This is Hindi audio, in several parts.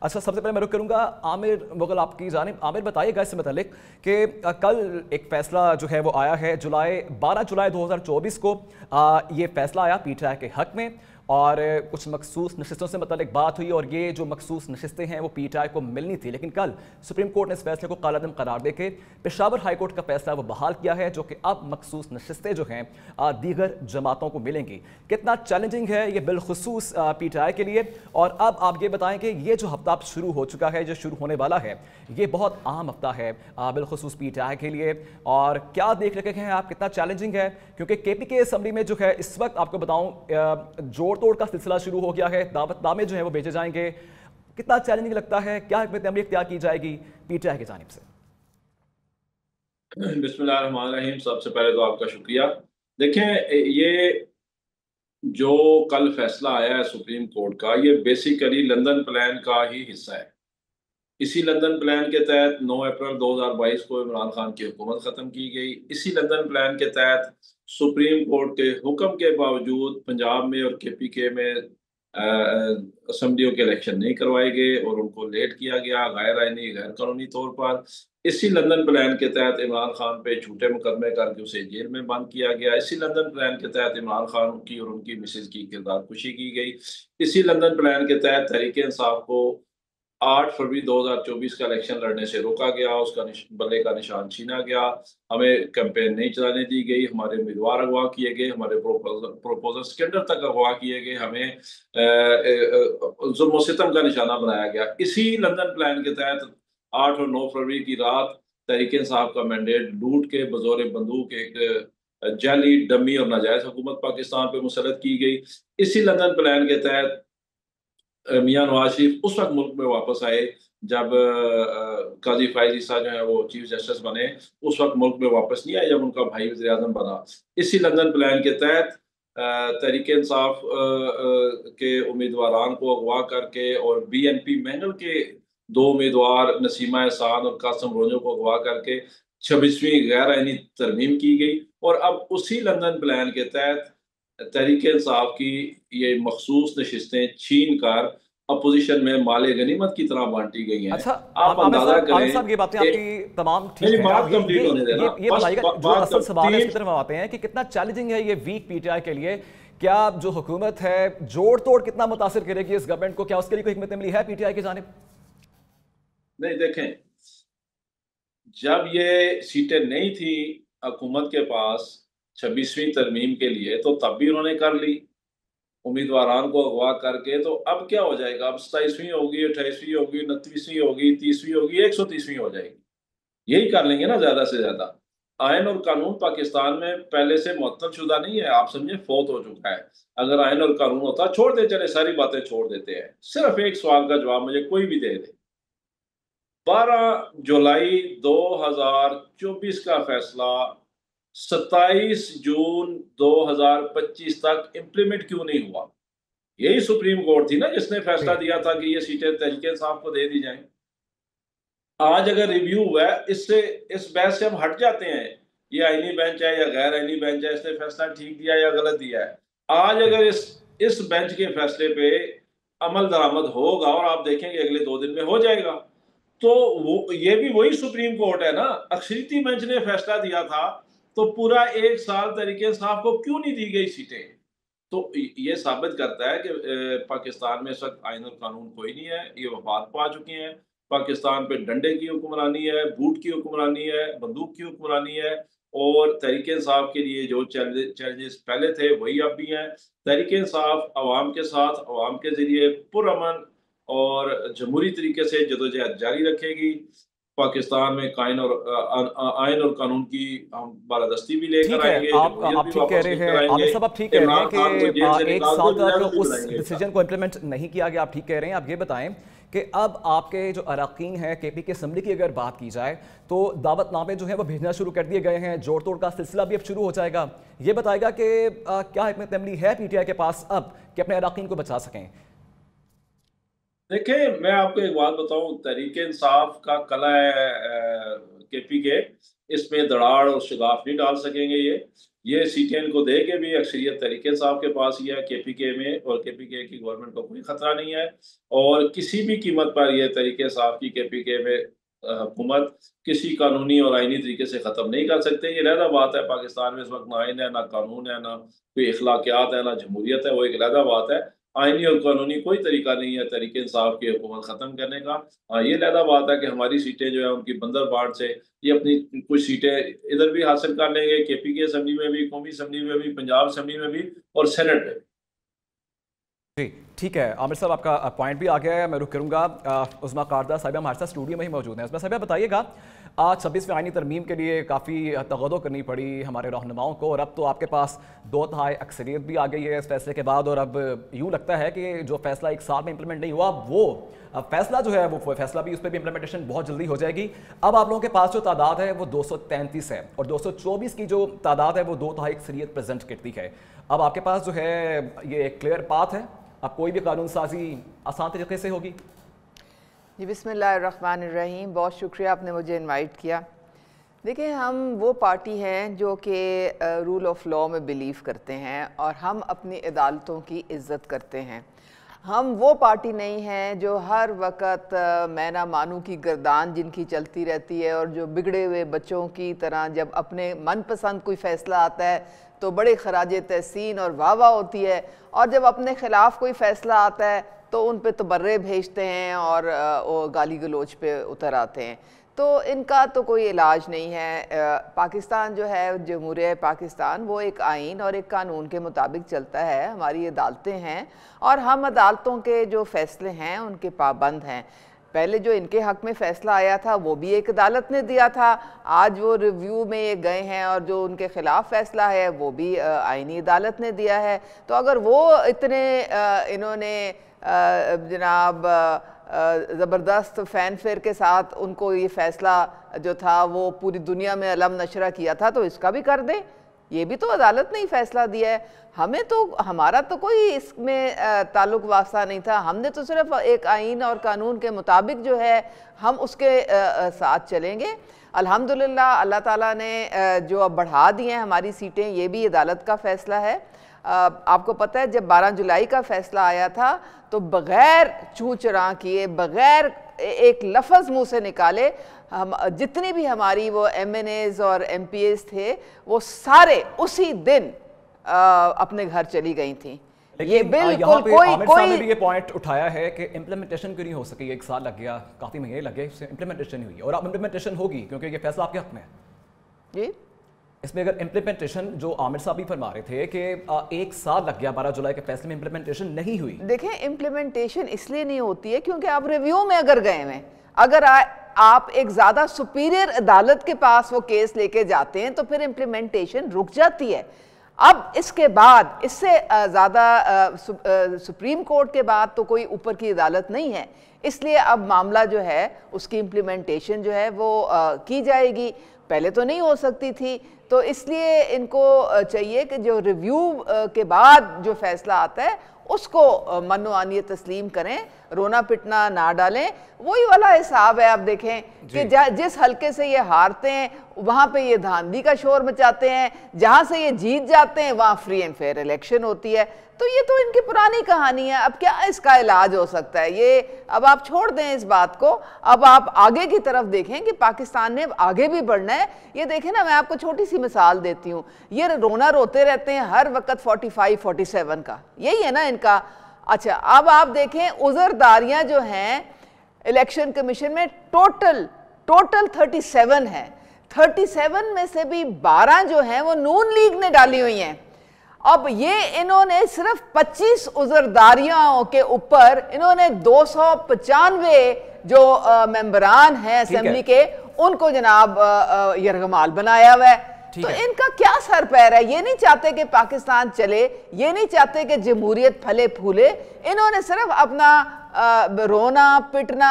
अच्छा, सबसे पहले मैं रुक करूंगा आमिर मुगल आपकी जानिब। आमिर, बताइएगा इससे मतलब कि कल एक फैसला जो है वो आया है 12 जुलाई 2024 को ये फैसला आया पीटीआई के हक में, और कुछ मखसूस नशिस्तों से मतलब बात हुई, और ये जो मखसूस नशिस्तें हैं वो पीटीआई को मिलनी थी, लेकिन कल सुप्रीम कोर्ट ने इस फैसले को कालादम करार देके पेशावर हाई कोर्ट का फैसला वो बहाल किया है, जो कि अब मखसूस नशिस्तें जो हैं दीगर जमातों को मिलेंगी। कितना चैलेंजिंग है ये बिलखुसूस पीटीआई के लिए? और अब आप ये बताएं कि ये जो हफ्ता अब शुरू हो चुका है, जो शुरू होने वाला है, ये बहुत अहम हफ्ता है बिलखुसूस पीटीआई के लिए, और क्या देख रखे हैं आप, कितना चैलेंजिंग है? क्योंकि केपीके असेंबली में जो है इस वक्त आपको बताऊं जोड़ तोड़ का सिलसिला शुरू हो गया है, दावतनामे जो है वो भेजे जाएंगे। कितना चैलेंजिंग लगता है? क्या हिकमत अमली इख्तियार की जाएगी पीटीआई की जानिब से? बिस्मिल्लाहिर्रहमानिर्रहीम। सबसे पहले तो आपका शुक्रिया। देखें, ये जो कल फैसला आया है सुप्रीम कोर्ट का, ये बेसिकली लंदन प्लान का ही हिस्सा है। इसी लंदन प्लान के तहत 9 अप्रैल 2022 को इमरान खान की हुकूमत ख़त्म की गई। इसी लंदन प्लान के तहत सुप्रीम कोर्ट के हुक्म के बावजूद पंजाब में और केपीके में असम्बलियों के इलेक्शन नहीं करवाए गए और उनको लेट किया गया गैर आईनी गैर कानूनी तौर पर। इसी लंदन प्लान के तहत इमरान खान पे झूठे मुकदमे करके उसे जेल में बंद किया गया। इसी लंदन प्लान के तहत इमरान खान की और उनकी मिसेज की किरदार कुशी की गई। इसी लंदन प्लान के तहत तहरीक इंसाफ को 8 फरवरी 2024 का इलेक्शन लड़ने से रोका गया, उसका बल्ले का निशान छीना गया, हमें कैंपेन नहीं चलाने दी गई, हमारे उम्मीदवार अगवा किए गए, हमारे प्रोपोजल स्कैंडल तक अगवा किए गए, हमें जुल्म सितम का निशाना बनाया गया। इसी लंदन प्लान के तहत 8 और 9 फरवरी की रात तहरीक इंसाफ का मैंडेट लूट के बजोर बंदूक एक जाली डमी और नाजायज हुकूमत पाकिस्तान पे मुसलत की गई। इसी लंदन प्लान के तहत मियां नवाज शरीफ उस वक्त मुल्क में वापस आए जब काजी फायज ईसा जो है वो चीफ जस्टिस बने। उस वक्त मुल्क में वापस नहीं आए जब उनका भाई वज़ीर आज़म बना। इसी लंदन प्लान के तहत तहरीक इंसाफ के उम्मीदवारान को अगवा करके और बीएनपी मैंगल के 2 उम्मीदवार नसीमा एहसान और कासिम रोजो को अगवा करके 26वीं गैर आईनी तरमीम की गई। और अब उसी लंदन प्लान के तहत तहरीक इंसाफ की ये मखसूस नशिस्तें छीन कर अपोजिशन में माले गनीमत की तरह बांटी गई हैं। अच्छा, आप आमिर अंदाजा साहब, करें। ये बातें आपकी तमाम ठीक मेरी हैं। बात अब कंप्लीट होने देना, ये बस बताइएगा, जो बात असल सवाल है तीन। इसकी तरफ हम आते हैं कि कितना चैलेंजिंग है ये वीक पीटीआई के लिए? क्या जो हुकूमत है जोड़ तोड़ कितना मुतासिर करेगी इस गवर्नमेंट को? क्या उसके लिए कोई हिकमत अमली है पीटीआई की जानिब? नहीं, देखें, जब ये सीटें नहीं थी हुकूमत के पास 26वीं तरमीम के लिए, तो तब भी उन्होंने कर ली उम्मीदवारान को अगवा करके। तो अब क्या हो जाएगा? अब 27वीं होगी, 28वीं होगी, 29वीं होगी, 30वीं होगी, 130वीं हो जाएगी। यही कर लेंगे ना ज़्यादा से ज़्यादा। आयन और कानून पाकिस्तान में पहले से मुअत्तल शुदा नहीं है, आप समझे, फौत हो चुका है। अगर आयन और कानून होता, छोड़ दे, चले सारी बातें छोड़ देते हैं। सिर्फ एक सवाल का जवाब मुझे कोई भी दे दे। 12 जुलाई 2024 का फैसला 27 जून 2025 तक इम्प्लीमेंट क्यों नहीं हुआ? यही सुप्रीम कोर्ट थी ना जिसने फैसला दिया था कि ये सीटें तहरीक इंसाफ को दे दी जाएं। आज अगर रिव्यू हुआ है, इससे इस बहस से हम हट जाते हैं, ये आईनी बेंच है या गैर आईनी बेंच है, इसने फैसला ठीक दिया या गलत दिया है। आज अगर इस बेंच के फैसले पे अमल दरामद होगा और आप देखेंगे अगले 2 दिन में हो जाएगा, तो वो ये भी वही सुप्रीम कोर्ट है ना। अक्सरीती बेंच ने फैसला दिया था, तो पूरा 1 साल तरीके इंसाफ को क्यों नहीं दी गई सीटें? तो ये साबित करता है कि पाकिस्तान में इस वक्त आईन और कानून कोई नहीं है, ये वफात पा चुके हैं। पाकिस्तान पे डंडे की हुक्मरानी है, बूट की हुक्मरानी है, बंदूक की हुक्मरानी है। और तहरीक इंसाफ के लिए जो चैलेंजेस पहले थे वही अब भी हैं। तहरीक इंसाफ अवाम के साथ, अवाम के जरिए पुरअमन और जमहूरी तरीके से जदोजहद जारी रखेगी। पाकिस्तान में आयन और कानून की हम बालादस्ती भी लेकर ठीक है, आएंगे, जमहूरियत आप भी ठीक कह वापस रहे लेकर हैं आमिर आएंगे। साहब, आप ठीक कह रहे हैं इमरान खान को जेल से कि एक निकाल साल दो, तक नहीं उस बुलाएंगे एक साथ। डिसीजन को इम्प्लीमेंट नहीं किया गया। आप ठीक कह रहे हैं। आप ये बताएं कि अब आपके जो अरकान हैं केपी के असम्बली की अगर बात की जाए, तो दावतनामे जो है वो भेजना शुरू कर दिए गए हैं, जोड़ तोड़ का सिलसिला भी अब शुरू हो जाएगा। ये बताएगा कि क्या हिकमत अमली है पीटीआई के पास अब कि अपने अरकान को बचा सकें? देखिए, मैं आपको एक बात बताऊं, तहरीक इंसाफ का कला है KPK इसमें दराड़ और शगाफ नहीं डाल सकेंगे। ये सीटें इनको दे के भी अक्सरियत तहरीक इंसाफ के पास ही है KPK में, और KPK की गवर्नमेंट को कोई खतरा नहीं है। और किसी भी कीमत पर यह तहरीक इंसाफ की KPK में हुकूमत किसी कानूनी और आईनी तरीके से ख़त्म नहीं कर सकते। ये अलहदा बात है, पाकिस्तान में इस वक्त ना आइन है, ना कानून है, ना कोई अखलाकियात है, ना जमहूरियत है, वो एक अलहदा बात है। आइनी और कानूनी कोई तरीका नहीं है तहरीक इंसाफ की हुकूमत ख़त्म करने का। हाँ, ये अलहदा बात है कि हमारी सीटें जो है उनकी बंदरबांट से ये अपनी कुछ सीटें इधर भी हासिल कर लेंगे, KPK असम्बली में भी, कौमी असम्बली में भी, पंजाब असम्बली में भी और सेनेट में। जी ठीक है आमिर साहब, आपका पॉइंट भी आ गया है। मैं रुक करूँगा। उस्मा कारदा साहिबा हमारे साथ स्टूडियो में ही मौजूद हैं। उस्मा साहिबा बताइएगा, आज 26वीं आईनी तरमीम के लिए काफ़ी तगदो करनी पड़ी हमारे रहनुमाओं को, और अब तो आपके पास 2/3 अक्सरियत भी आ गई है इस फैसले के बाद, और अब यूँ लगता है कि जो फैसला एक साल में इंप्लीमेंट नहीं हुआ वो फैसला जो है वो फैसला भी, उस पर भी इंप्लीमेंटेशन बहुत जल्दी हो जाएगी। अब आप लोगों के पास जो तादाद है वो 233 है, और 224 की जो तादाद है वो 2/3 अक्सरियत प्रेजेंट करती है। अब आपके पास जो है ये एक क्लियर पाथ है, अब कोई भी कानून साजी आसान तरीके से होगी। जी बिस्मिल्लाहिर्रहमानिर्रहीम, बहुत शुक्रिया आपने मुझे इनवाइट किया। देखिए, हम वो पार्टी हैं जो कि रूल ऑफ लॉ में बिलीव करते हैं और हम अपनी अदालतों की इज़्ज़त करते हैं। हम वो पार्टी नहीं हैं जो हर वक्त मैना मानू की गर्दान जिनकी चलती रहती है, और जो बिगड़े हुए बच्चों की तरह जब अपने मनपसंद कोई फ़ैसला आता है तो बड़े खराज तहसीन और वाह वाह होती है, और जब अपने ख़िलाफ़ कोई फ़ैसला आता है तो उन पे तबर्रे भेजते हैं और वो गाली गलोच पे उतर आते हैं। तो इनका तो कोई इलाज नहीं है। पाकिस्तान जो है, जमहूरियत पाकिस्तान, वो एक आइन और एक कानून के मुताबिक चलता है। हमारी अदालतें हैं और हम अदालतों के जो फ़ैसले हैं उनके पाबंद हैं। पहले जो इनके हक़ में फ़ैसला आया था वो भी एक अदालत ने दिया था, आज वो रिव्यू में ये गए हैं, और जो उनके ख़िलाफ़ फ़ैसला है वो भी आइनी अदालत ने दिया है। तो अगर वो इतने इन्होंने जनाब ज़बरदस्त फ़ैनफेयर के साथ उनको ये फ़ैसला जो था वो पूरी दुनिया में अलम नशरा किया था, तो इसका भी कर दें। ये भी तो अदालत ने ही फ़ैसला दिया है, हमें तो, हमारा तो कोई इसमें ताल्लुक़ वास्ता नहीं था। हमने तो सिर्फ एक आइन और कानून के मुताबिक जो है हम उसके साथ चलेंगे। अल्हम्दुलिल्लाह अल्लाह ताला ने जो अब बढ़ा दी हैं हमारी सीटें, ये भी अदालत का फ़ैसला है। आपको पता है जब 12 जुलाई का फ़ैसला आया था तो बग़ैर चूँ चरां किए, बग़ैर एक लफ्ज़ मुँह से निकाले, हम जितनी भी हमारी वो MNAs और MPAs थे वो सारे उसी दिन अपने घर चली गई थी। ये बिल्कुल कोई ने भी ये पॉइंट उठाया है कि इम्प्लीमेंटेशन क्यों नहीं हो सकी, 1 साल लग गया, काफ़ी महीने लगे, इम्प्लीमेंटेशन नहीं हुई, और अब इम्प्लीमेंटेशन होगी क्योंकि ये फैसला आपके हक़ में है। जी, इसमें अगर इम्प्लीमेंटेशन, जो आमिर साहब भी फरमा रहे थे कि 1 साल लग गया 12 जुलाई के फैसले में, इम्प्लीमेंटेशन नहीं हुई। देखें, इम्प्लीमेंटेशन इसलिए नहीं होती है क्योंकि आप रिव्यू में अगर गए हैं, अगर आप एक ज़्यादा सुपीरियर अदालत के पास वो केस लेके जाते हैं तो फिर इम्प्लीमेंटेशन रुक जाती है। अब इसके बाद, इससे ज़्यादा सुप्रीम कोर्ट के बाद तो कोई ऊपर की अदालत नहीं है, इसलिए अब मामला जो है उसकी इम्प्लीमेंटेशन जो है वो की जाएगी। पहले तो नहीं हो सकती थी, तो इसलिए इनको चाहिए कि जो रिव्यू के बाद जो फैसला आता है उसको मनोआनियत तस्लीम करें, रोना पिटना ना डालें। वही वाला हिसाब है। आप देखें कि जिस हल्के से ये हारते हैं वहाँ पे ये धांधली का शोर मचाते हैं, जहाँ से ये जीत जाते हैं वहाँ फ्री एंड फेयर इलेक्शन होती है। तो ये तो इनकी पुरानी कहानी है। अब क्या इसका इलाज हो सकता है? ये अब आप छोड़ दें इस बात को, अब आप आगे की तरफ देखें कि पाकिस्तान ने आगे भी बढ़ना है। ये देखें ना, मैं आपको छोटी सी मिसाल देती हूँ। ये रोना रोते रहते हैं हर वक्त 45-47 का, यही है ना इनका। अच्छा, अब आप देखें उज़रदारियाँ जो हैं इलेक्शन कमीशन में टोटल 37 है। 37 में से भी 12 जो हैं वो नून लीग ने डाली हुई हैं। अब ये इन्होंने सिर्फ 25 उज़रदारियों के ऊपर इन्होंने 295 जो मेंबरान हैं असेंबली के, उनको जनाब यरगमाल बनाया हुआ है। तो इनका क्या सर पैर है? ये नहीं चाहते कि पाकिस्तान चले, ये नहीं चाहते कि जमहूरियत फले फूले। इन्होंने सिर्फ अपना रोना पिटना,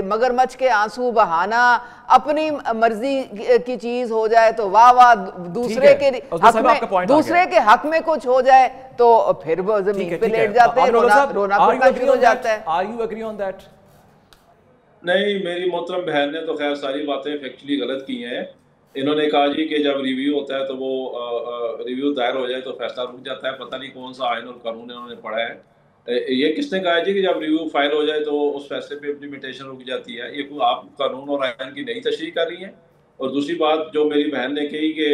मगरमच्छ के आंसू बहाना, अपनी मर्जी की चीज हो जाए तो वाह वाह, दूसरे के हक में कुछ हो जाए तो फिर वो जमीन पे लेट जाते हैं, रोना पिटना शुरू हो जाता है। Are you agree on that? नहीं, मेरी मोहतरम बहन ने तो खैर सारी बातें फैक्चुअली गलत की हैं। इन्होंने कहा जी कि जब रिव्यू होता है तो वो रिव्यू दायर हो जाए तो फैसला रुक जाता है। पता नहीं कौन सा आइन और कानून इन्होंने पढ़ा है। ये किसने कहा है जी कि जब रिव्यू फाइल हो जाए तो उस फैसले पे इम्प्लीमेंटेशन रुक जाती है? ये कोई आप कानून और आइन की नई तशरीह कर रही हैं। और दूसरी बात जो मेरी बहन ने कही कि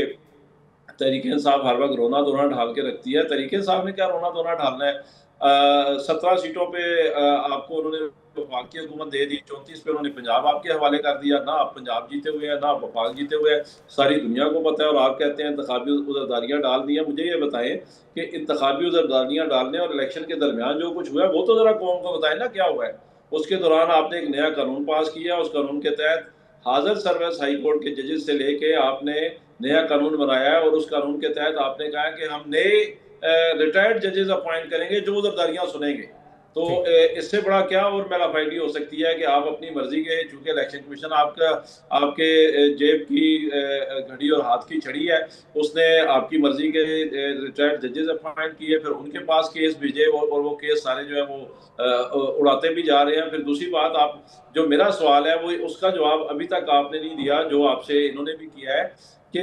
तहरीक इंसाफ हर वक्त रोना धोना ढाल के रखती है, तहरीक इंसाफ ने क्या रोना धोना ढालना है? 17 सीटों पे आपको उन्होंने वफाक की हुकूमत दे दी, 34 पे उन्होंने पंजाब आपके हवाले कर दिया। ना आप पंजाब जीते हुए हैं, ना आप वफाक जीते हुए हैं, सारी दुनिया को पता है। और आप कहते हैं इंतखाबी उज़रदारियाँ डाल दी हैं। मुझे ये बताएं कि इंतखाबी उज़रदारियाँ डालने और इलेक्शन के दरमियान जो कुछ हुआ है वो तो ज़रा कौम को बताएं ना क्या हुआ है। उसके दौरान आपने एक नया कानून पास किया, उस कानून के तहत हाजिर सर्विस हाई कोर्ट के जजेस से लेके आपने नया कानून बनाया है। और उस कानून के तहत आपने कहा है कि हम नए रिटायर्ड जजेस अपॉइंट करेंगे जो उज़रदारियाँ सुनेंगे। तो इससे बड़ा क्या और मेलाफाइडी हो सकती है कि आप अपनी मर्जी के, चूंकि इलेक्शन कमीशन आपके जेब की घड़ी और हाथ की छड़ी है, उसने आपकी मर्जी के रिटायर्ड जजेस अपॉइंट किए, फिर उनके पास केस भेजे और वो केस सारे जो है वो उड़ाते भी जा रहे हैं। फिर दूसरी बात, आप जो मेरा सवाल है वो उसका जवाब अभी तक आपने नहीं दिया, जो आपसे इन्होंने भी किया है कि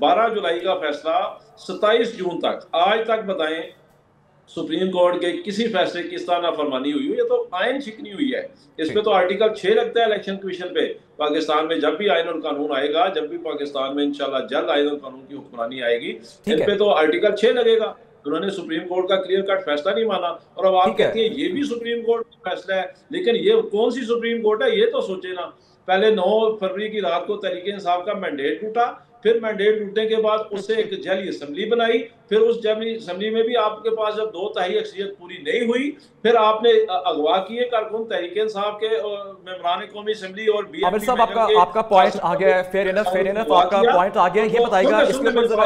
12 जुलाई का फैसला 27 जून तक, आज तक बताएं सुप्रीम कोर्ट के किसी फैसले की इस तरह नाफरमानी हुई हो? ये तो आयन शिकनी हुई है। इस पे तो आर्टिकल 6 लगता है इलेक्शन कमीशन पे। पाकिस्तान में जब भी आयन और कानून आएगा, जब भी पाकिस्तान में इंशाल्लाह जल्द आयन और कानून की हुक्मरानी आएगी, इन पे तो आर्टिकल 6 लगेगा। उन्होंने सुप्रीम कोर्ट का क्लियर कट फैसला नहीं माना और अब आप कहती है ये भी सुप्रीम कोर्ट का फैसला है। लेकिन ये कौन सी सुप्रीम कोर्ट है ये तो सोचे ना। पहले 9 फरवरी की रात को तहरीक इंसाफ का मैंडेट टूटा, फिर मैंडेट टूटने के बाद उससे एक जाली असेंबली बनाई, फिर उस जाली असेंबली में भी आपके पास जब 2/3 अक्सरियत पूरी नहीं हुई, फिर आपने अगवा किए कारकुन तहरीक इंसाफ के मेंबरान कौमी असेंबली और आमिर साहब आपका पॉइंट आ गया है। फेयर इनफ आपका पॉइंट आ गया है। ये बताइएगा इसके ऊपर जरा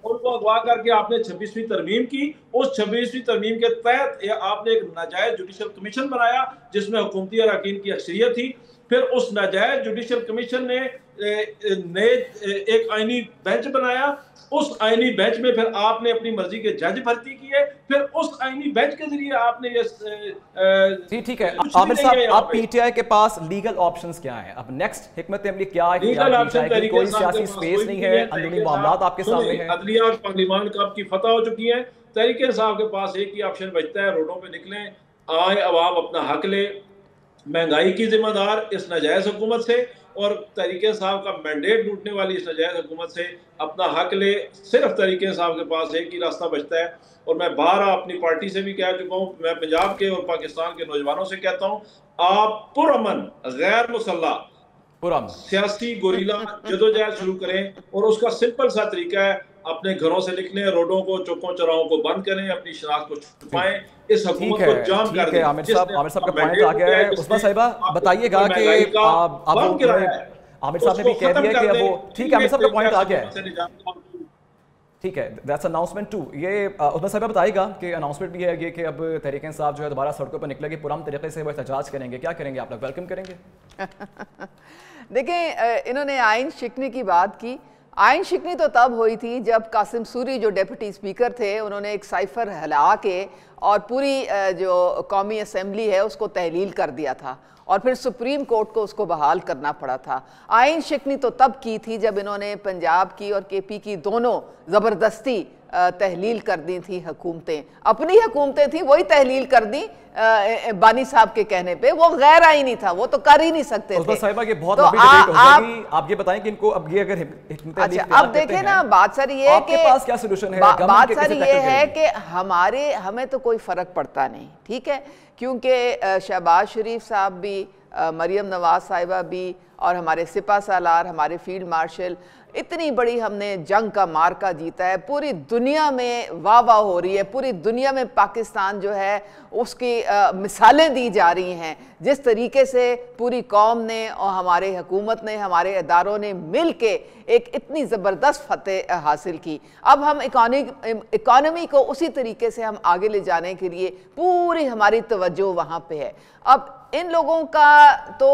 उनको अगवा करके आपने 26वीं तरमीम की। उस 26वीं तरमीम के तहत आपने एक नाजायज जुडिशल कमीशन बनाया जिसमें हुकूमती अरकान की अक्सरियत थी। फिर उस नाजायज जुडिशल कमीशन ने एक आईनी बेंच बनाया। उस आईनी बेंच में फिर आपने अपनी मर्जी के जज भर्ती किए। फिर उस आईनी बेंच के जरिए आपने ये जी ठीक है। आमिर साहब, अब पीटीआई के पास लीगल ऑप्शंस क्या हैं? अब नेक्स्ट हिकमत अमली क्या है? लीगल ऑप्शन कोई सियासी स्पेस नहीं है, अंदरूनी मामलात आपके सामने हैं। अदलिया पार्लियामान कब की फतह हो चुकी है। तहरीक इंसाफ के पास एक ही ऑप्शन बचता है, रोडों पे निकलें, आए अवाम अपना हक ले, महंगाई की जिम्मेदार इस नाजायज हुकूमत से और तहरीक इंसाफ का मैंडेट लूटने वाली इस नाजायज हुकूमत से अपना हक ले। सिर्फ तहरीक इंसाफ के पास एक ही रास्ता बचता है। और मैं बाहर अपनी पार्टी से भी कह चुका हूँ, मैं पंजाब के और पाकिस्तान के नौजवानों से कहता हूँ, आप पुरअमन गैर मुसल्लह सियासी गोरीला जदोजहद शुरू करें। और उसका सिंपल सा तरीका है, अपने घरों से निकलें, रोडों को, चौकों चौराहों को बंद करें, अपनी शनाख्त को छुपाएं, इस हुकूमत को जाम कर दें। आमिर साहब का पॉइंट आ गया है। उस्मा साहिबा बताइएगा कि आमिर साहब ने भी कह दिया कि वो ठीक है, आमिर साहब का पॉइंट आ गया है। ठीक है, दैट्स अनाउंसमेंट 2। ये उस्मा साहिबा बताइएगा कि अनाउंसमेंट भी है ये कि अब तहरीक इंसाफ जो है दोबारा सड़कों पर निकलेगी, पुरअमन तरीके से वो एहतजाज करेंगे। क्या करेंगे आप लोग? वेलकम करेंगे? देखें, इन्होंने आइन शिकनी की बात की। आइन शिकनी तो तब हुई थी जब कासिम सूरी जो डिप्टी स्पीकर थे, उन्होंने एक साइफर हिला के और पूरी जो कौमी असेंबली है उसको तहलील कर दिया था और फिर सुप्रीम कोर्ट को उसको बहाल करना पड़ा था। आइन शिकनी तो तब की थी जब इन्होंने पंजाब की और केपी की दोनों ज़बरदस्ती तहलील कर दी थी हुकूमतें। अपनी हुकूमतें थी वही तहलील कर दी बानी साहब के कहने पे। वो गैर आईनी था, वो तो कर ही नहीं सकते थे। साहिबा ये बहुत लंबी डिबेट हो जाएगी। आप ये बताएं कि इनको अब ये अगर अच्छा, अब देखें ना, बात सारी ये है कि पास क्या सॉल्यूशन है? बात सारी ये है कि हमें तो कोई फर्क पड़ता नहीं, ठीक है, क्योंकि शहबाज शरीफ साहब भी, मरियम नवाज साहिबा भी और हमारे सिपा सालार, हमारे फील्ड मार्शल, इतनी बड़ी हमने जंग का मार्का जीता है। पूरी दुनिया में वाह वाह हो रही है, पूरी दुनिया में पाकिस्तान जो है उसकी मिसालें दी जा रही हैं। जिस तरीके से पूरी कौम ने और हमारे हुकूमत ने, हमारे इदारों ने मिल के एक इतनी ज़बरदस्त फतेह हासिल की। अब हम इकॉनमी को उसी तरीके से हम आगे ले जाने के लिए पूरी हमारी तवज्जो वहाँ पे है। अब इन लोगों का तो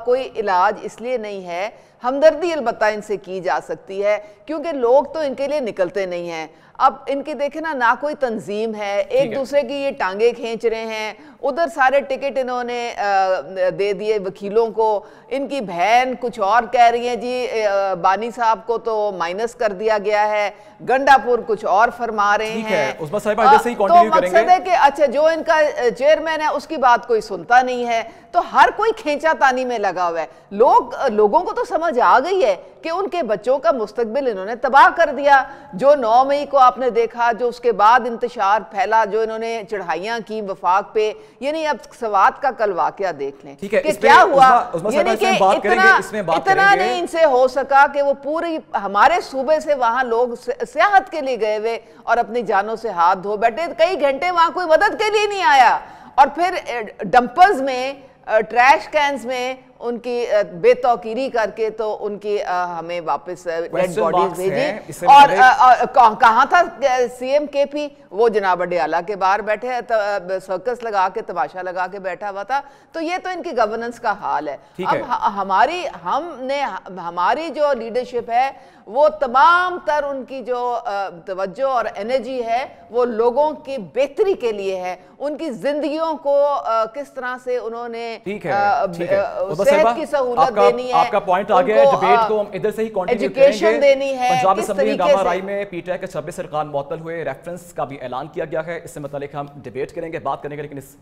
कोई इलाज इसलिए नहीं है, हमदर्दी अलबत्ता इनसे की जा सकती है क्योंकि लोग तो इनके लिए निकलते नहीं हैं। अब इनकी देखे ना कोई तंजीम है, एक दूसरे की ये टांगे खींच रहे हैं, उधर सारे टिकट इन्होंने दे दिए वकीलों को, इनकी बहन कुछ और कह रही है जी, बानी साहब को तो माइनस कर दिया गया है, गंडापुर कुछ और फरमा रहे हैं। उस्मा साहिबा इधर से ही कंटिन्यू करेंगे। तो मकसद है कि अच्छा जो इनका चेयरमैन है उसकी बात कोई सुनता नहीं है, तो हर कोई खींचातानी में लगा हुआ है। लोगों को तो समझ आ गई है कि उनके बच्चों का मुस्तकबिल इन्होंने तबाह कर दिया। जो 9 मई को आपने देखा, जो उसके बाद इंतशार फैला, जो इन्होंने चढ़ाइयां की वफाक पे, यानी अब सवात का कल वाकया देख लें कि क्या हुआ। यानी कि इतना नहीं इनसे हो सका कि वो पूरी हमारे सूबे से वहां लोग सियाहत के लिए गए हुए और अपनी जानों से हाथ धो बैठे, कई घंटे वहां कोई मदद के लिए नहीं आया, और फिर डंपर्स में, ट्रैश कैंस में उनकी बेतौकीरी करके तो उनकी हमें वापस डेड बॉडीज भेजी। और कहाँ था सीएम केपी? वो जनाब अडियाला के बाहर बैठे, सर्कस लगा के, तमाशा लगा के बैठा हुआ था। तो ये तो इनकी गवर्नेंस का हाल है। अब हमारी जो लीडरशिप है वो तमाम तर उनकी जो तवज्जो और एनर्जी है वो लोगों की बेहतरी के लिए है, उनकी जिंदगियों को किस तरह से उन्होंने सेहत की सहूलत देनी है, आपका पॉइंट आ गया है। डिबेट को हम इधर से ही कंटिन्यू एजुकेशन देनी है। पंजाब असेंबली हंगामा राई में पीटीआई के 26 अरकान मुअत्तल हुए, रेफरेंस का भी ऐलान किया गया है। इससे मतलब हम डिबेट करेंगे, बात करेंगे, लेकिन इस